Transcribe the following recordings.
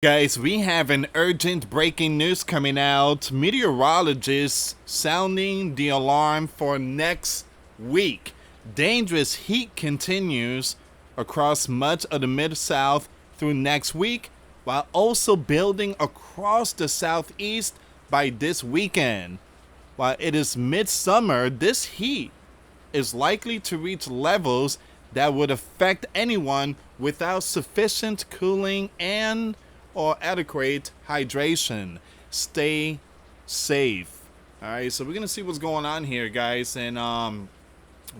Guys, we have an urgent breaking news coming out. Meteorologists sounding the alarm for next week. Dangerous heat continues across much of the Mid-South through next week, while also building across the Southeast by this weekend. While it is midsummer, this heat is likely to reach levels that would affect anyone without sufficient cooling and or adequate hydration. Stay safe. All right, so we're gonna see what's going on here, guys. And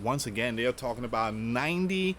once again, they're talking about 90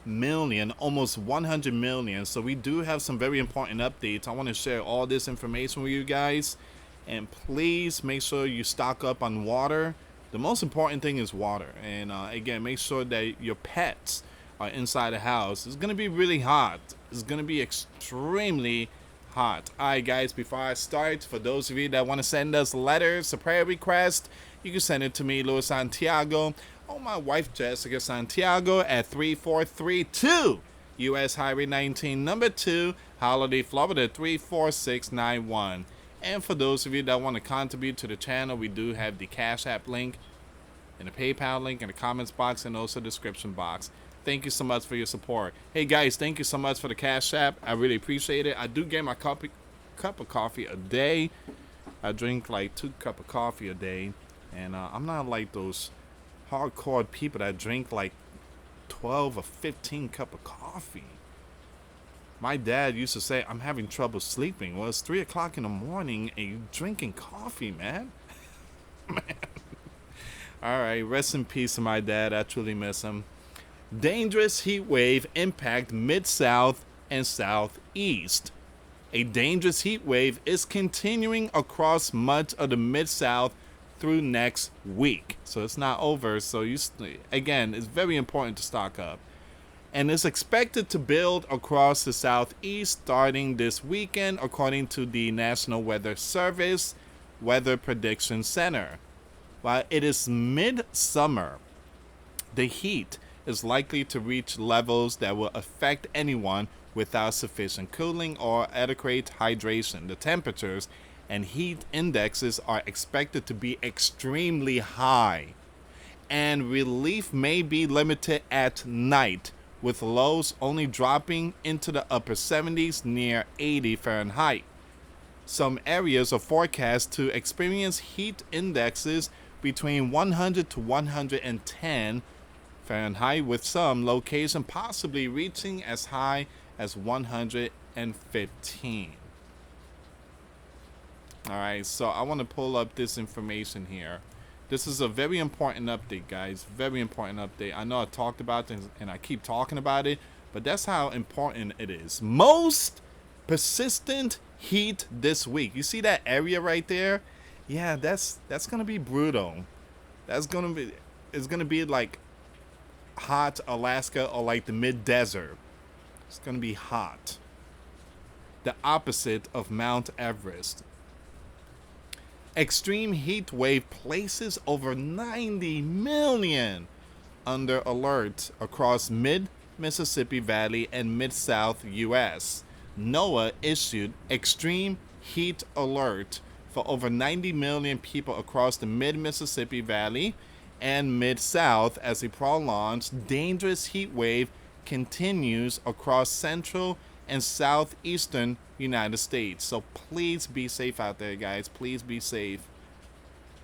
million, almost 100 million. So we do have some very important updates. I want to share all this information with you guys, and please make sure you stock up on water. The most important thing is water, and again, make sure that your pets are inside the house. It's gonna be really hot. It's gonna be extremely hot. Alright guys, before I start, for those of you that want to send us letters, a prayer request, you can send it to me, US Santiago, or my wife Jessica Santiago at 3432 US Highway 19 number 2, Holiday, Florida 34691. And for those of you that want to contribute to the channel, we do have the Cash App link and the PayPal link in the comments box and also description box. Thank you so much for your support. Hey guys, thank you so much for the Cash App. I really appreciate it. I do get my cup of coffee a day. I drink like 2 cups of coffee a day. And I'm not like those hardcore people that drink like 12 or 15 cups of coffee. My dad used to say, I'm having trouble sleeping. Well, it's 3 o'clock in the morning and you drinking coffee, man. Man. All right, rest in peace to my dad. I truly miss him. Dangerous heat wave impact Mid-South and Southeast. A dangerous heat wave is continuing across much of the Mid-South through next week. So it's not over. So again, it's very important to stock up. And is expected to build across the Southeast starting this weekend, according to the National Weather Service Weather Prediction Center. While it is midsummer, the heat is likely to reach levels that will affect anyone without sufficient cooling or adequate hydration. The temperatures and heat indexes are expected to be extremely high, and relief may be limited at night, with lows only dropping into the upper 70s near 80 Fahrenheit. Some areas are forecast to experience heat indexes between 100 to 110 Fahrenheit, with some location possibly reaching as high as 115. Alright, so I want to pull up this information here. This is a very important update, guys. Very important update. I know I talked about this and I keep talking about it, but that's how important it is. Most persistent heat this week. You see that area right there? Yeah, that's gonna be brutal. It's gonna be like hot Alaska or like the mid-desert. It's gonna be hot. The opposite of Mount Everest. Extreme heat wave places over 90 million under alert across mid-Mississippi Valley and mid-South U.S. NOAA issued extreme heat alert for over 90 million people across the mid-Mississippi Valley and mid-South as a prolonged dangerous heat wave continues across central and southeastern United States. So please be safe out there, guys. Please be safe.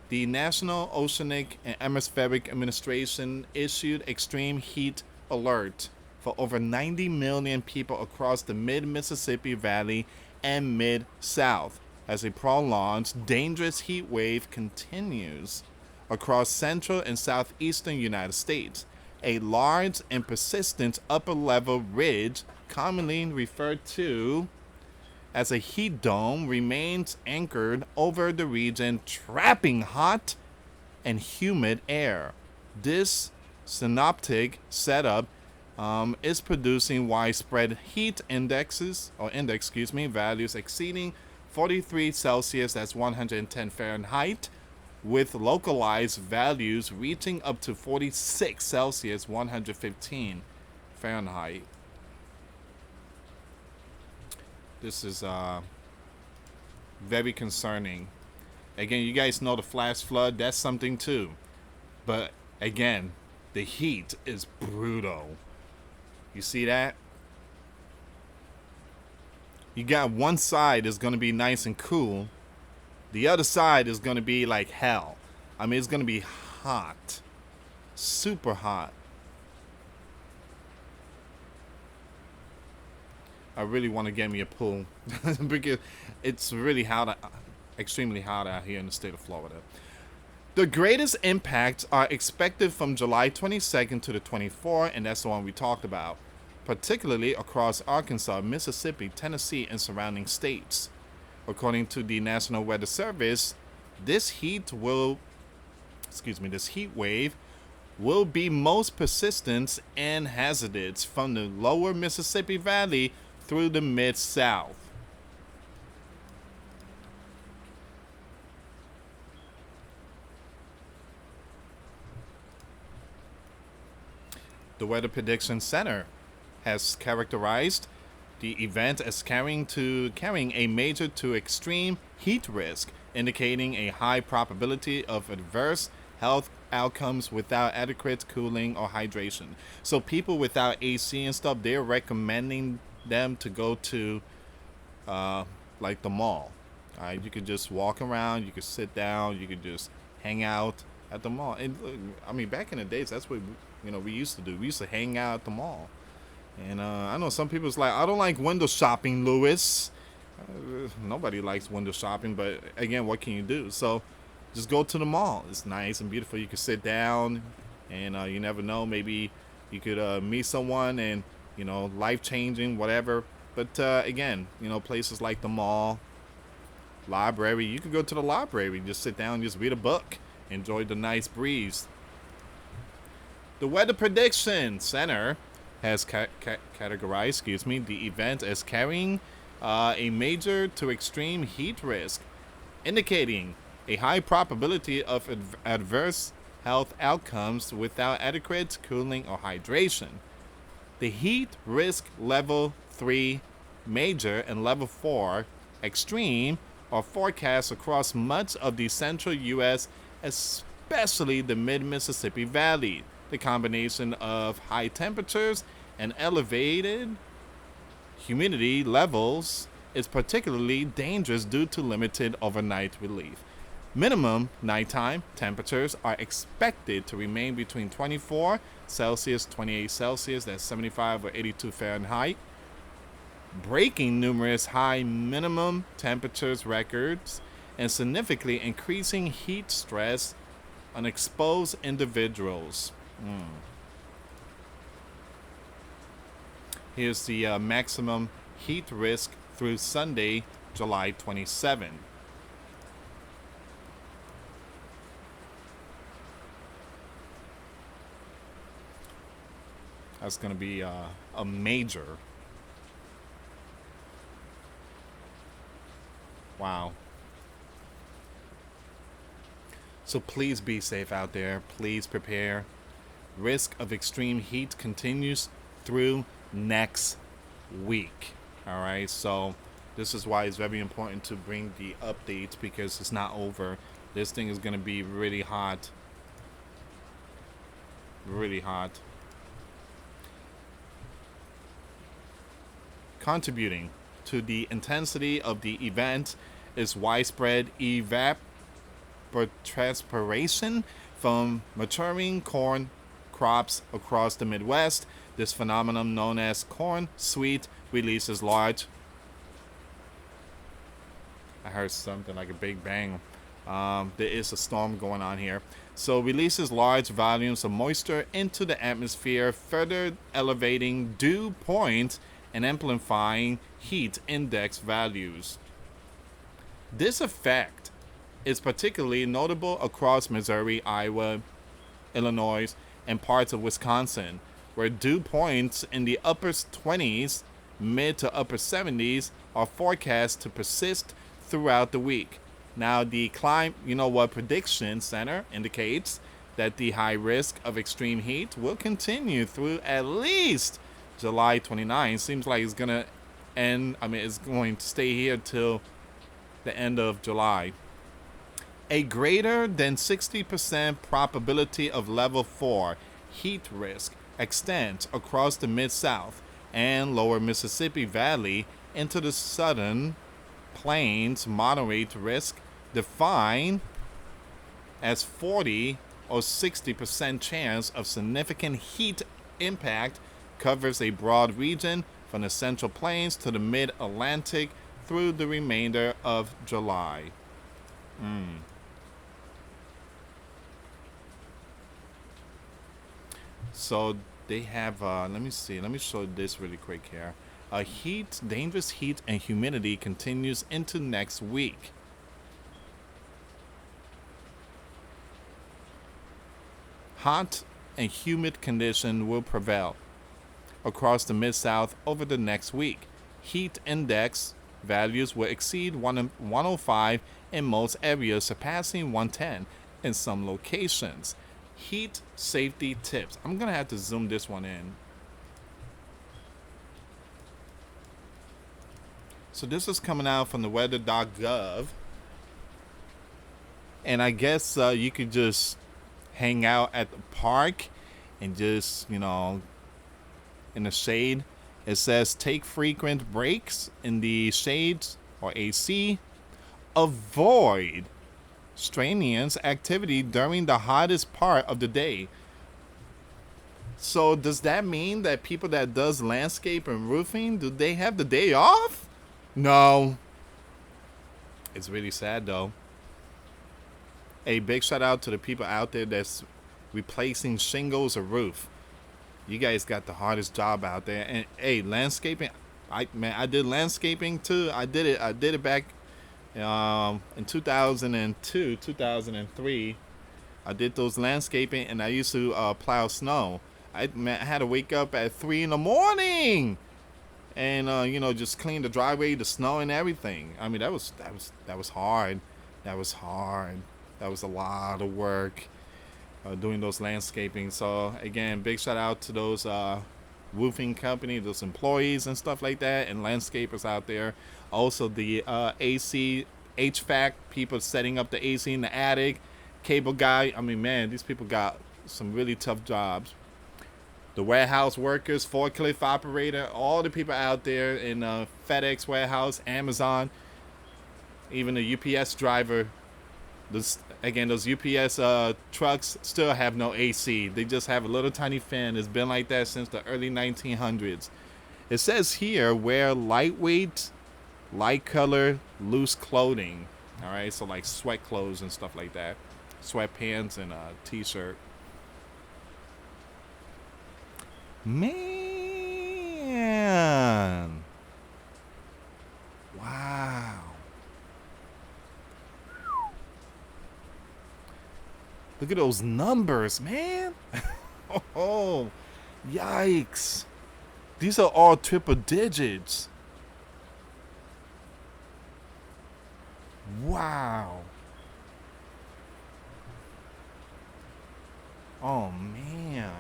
The National Oceanic and Atmospheric Administration issued extreme heat alert for over 90 million people across the mid-Mississippi Valley and mid-South as a prolonged dangerous heat wave continues across central and southeastern United States. A large and persistent upper-level ridge, commonly referred to as a heat dome, remains anchored over the region, trapping hot and humid air. This synoptic setup is producing widespread heat values exceeding 43 Celsius, that's 110 Fahrenheit, with localized values reaching up to 46 Celsius, 115 Fahrenheit. This is very concerning. Again, you guys know the flash flood, that's something too. But again, the heat is brutal. You see that? You got one side is going to be nice and cool. The other side is going to be like hell. I mean, it's going to be hot. Super hot. I really want to get me a pool because it's really hot, extremely hot out here in the state of Florida. The greatest impacts are expected from July 22nd to the 24th, and that's the one we talked about, particularly across Arkansas, Mississippi, Tennessee, and surrounding states. According to the National Weather Service, this heat wave will be most persistent and hazardous from the lower Mississippi Valley through the Mid-South. The Weather Prediction Center has characterized the event as carrying a major to extreme heat risk, indicating a high probability of adverse health outcomes without adequate cooling or hydration. So people without AC and stuff, they're recommending them to go to like the mall. You could just walk around, you could sit down, you could just hang out at the mall. And I mean, back in the days, that's what we used to do. We used to hang out at the mall. And I know some people's like, I don't like window shopping, Lewis. Nobody likes window shopping, but again, what can you do? So just go to the mall. It's nice and beautiful. You can sit down, and you never know. Maybe you could meet someone, and life changing, whatever. But again, places like the mall, library. You could go to the library, just sit down, just read a book, enjoy the nice breeze. The Weather Prediction Center has categorized, the event as carrying a major to extreme heat risk, indicating a high probability of adverse health outcomes without adequate cooling or hydration. The heat risk level 3 major and level 4 extreme are forecast across much of the central U.S., especially the mid-Mississippi Valley. The combination of high temperatures and elevated humidity levels is particularly dangerous due to limited overnight relief. Minimum nighttime temperatures are expected to remain between 24 Celsius, 28 Celsius, that's 75 or 82 Fahrenheit, breaking numerous high minimum temperatures records and significantly increasing heat stress on exposed individuals. Here's the maximum heat risk through Sunday, July 27. That's going to be a major. Wow. So please be safe out there. Please prepare. Risk of extreme heat continues through next week. All right. So this is why it's very important to bring the updates, because it's not over. This thing is going to be really hot. Really hot. Contributing to the intensity of the event is widespread evapotranspiration from maturing corn crops across the Midwest. This phenomenon, known as corn sweet, releases large. I heard something like a big bang. There is a storm going on here. So releases large volumes of moisture into the atmosphere, further elevating dew points and amplifying heat index values. This effect is particularly notable across Missouri, Iowa, Illinois, and parts of Wisconsin, where dew points in the upper 20s, mid to upper 70s are forecast to persist throughout the week. Now, the Prediction Center indicates that the high risk of extreme heat will continue through at least July 29. Seems like it's going to And I mean, it's going to stay here till the end of July. A greater than 60% probability of level 4 heat risk extends across the Mid-South and lower Mississippi Valley into the southern plains. Moderate risk, defined as 40 or 60% chance of significant heat impact, covers a broad region from the Central Plains to the Mid-Atlantic through the remainder of July. So they have, let me see, let me show this really quick here. Dangerous heat and humidity continues into next week. Hot and humid conditions will prevail across the Mid-South over the next week. Heat index values will exceed 105 in most areas, surpassing 110 in some locations. Heat safety tips. I'm going to have to zoom this one in. So this is coming out from the weather.gov. And I guess you could just hang out at the park and just, in the shade. It says take frequent breaks in the shades or AC. Avoid strenuous activity during the hottest part of the day. So does that mean that people that does landscape and roofing, do they have the day off? No. It's really sad though. A big shout out to the people out there that's replacing shingles or roof. You guys got the hardest job out there. And hey, landscaping, I did landscaping too. I did it back in 2002, 2003. I did those landscaping, and I used to plow snow. I had to wake up at 3 in the morning, and just clean the driveway, the snow, and everything. I mean, that was hard. That was hard. That was a lot of work doing those landscaping. So again, big shout out to those roofing company, those employees and stuff like that, and landscapers out there. Also the AC, HVAC people setting up the AC in the attic, cable guy. I mean, man, these people got some really tough jobs. The warehouse workers, forklift operator, all the people out there in FedEx warehouse, Amazon, even the UPS driver. Those UPS trucks still have no AC. They just have a little tiny fan. It's been like that since the early 1900s. It says here, wear lightweight, light color, loose clothing. All right, so like sweat clothes and stuff like that. Sweatpants and a t-shirt. Man. Wow. Look at those numbers, man. Oh, yikes. These are all triple digits. Wow. Oh, man.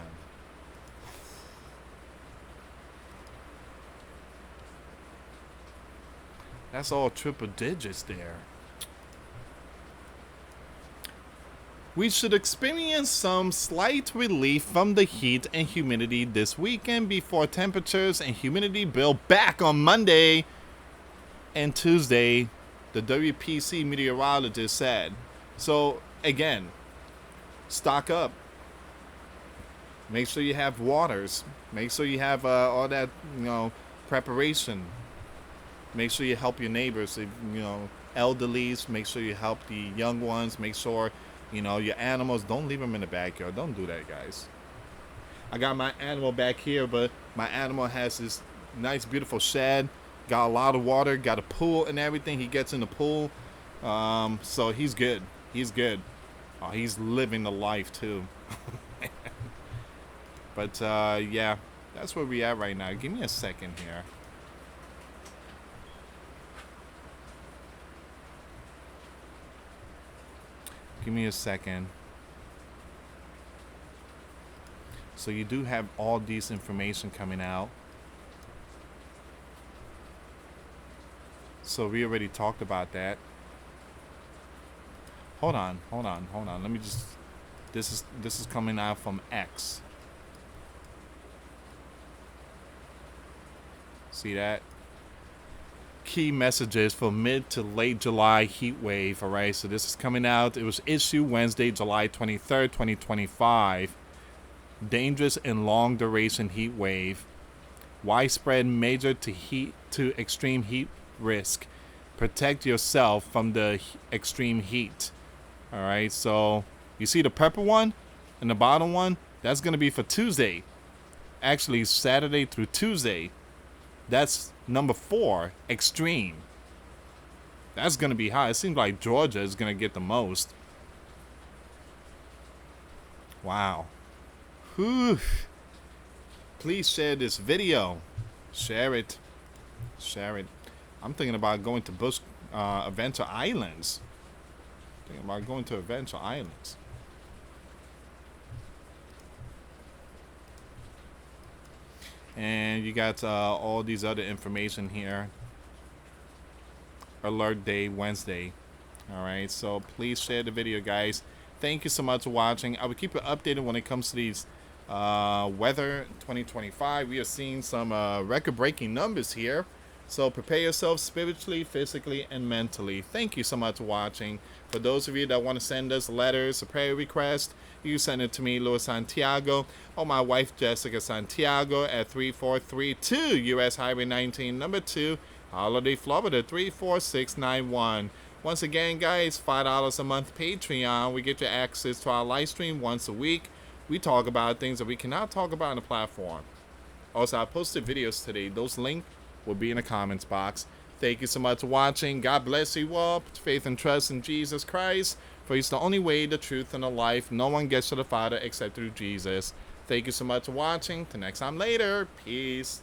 That's all triple digits there. We should experience some slight relief from the heat and humidity this weekend before temperatures and humidity build back on Monday and Tuesday, the WPC meteorologist said. So, again, stock up. Make sure you have waters. Make sure you have all that, preparation. Make sure you help your neighbors, elderlies. Make sure you help the young ones. Make sure, your animals, don't leave them in the backyard. Don't do that, guys. I got my animal back here, but my animal has this nice, beautiful shed. Got a lot of water. Got a pool and everything. He gets in the pool. So he's good. He's good. Oh, he's living the life, too. But, yeah, that's where we at right now. Give me a second here. Give me a second. So you do have all these information coming out. So we already talked about that. Hold on. Let me just. This is coming out from X. See that? Key messages for mid to late July heat wave. All right, so this is coming out. It was issued Wednesday, July 23rd, 2025. Dangerous and long duration heat wave. Widespread major to extreme heat risk. Protect yourself from the extreme heat. All right, so you see the purple one and the bottom one? That's going to be for Tuesday. Actually, Saturday through Tuesday. That's number 4, extreme. That's going to be high. It seems like Georgia is going to get the most. Wow. Whew. Please share this video. Share it. Share it. I'm thinking about going to Adventure Islands. Thinking about going to Adventure Islands. And you got all these other information here. Alert day Wednesday. Alright, so please share the video, guys. Thank you so much for watching. I will keep you updated when it comes to these weather 2025. We are seeing some record-breaking numbers here. So prepare yourself spiritually, physically, and mentally. Thank you so much for watching. For those of you that want to send us letters, a prayer request, you send it to me, US Santiago, or my wife, Jessica Santiago, at 3432 US Highway 19, number 2, Holiday, Florida, 34691. Once again, guys, $5 a month Patreon. We get you access to our live stream once a week. We talk about things that we cannot talk about on the platform. Also, I posted videos today. Those links will be in the comments box. Thank you so much for watching. God bless you all. Put faith and trust in Jesus Christ, for He's the only way, the truth, and the life. No one gets to the Father except through Jesus. Thank you so much for watching. Till next time later. Peace.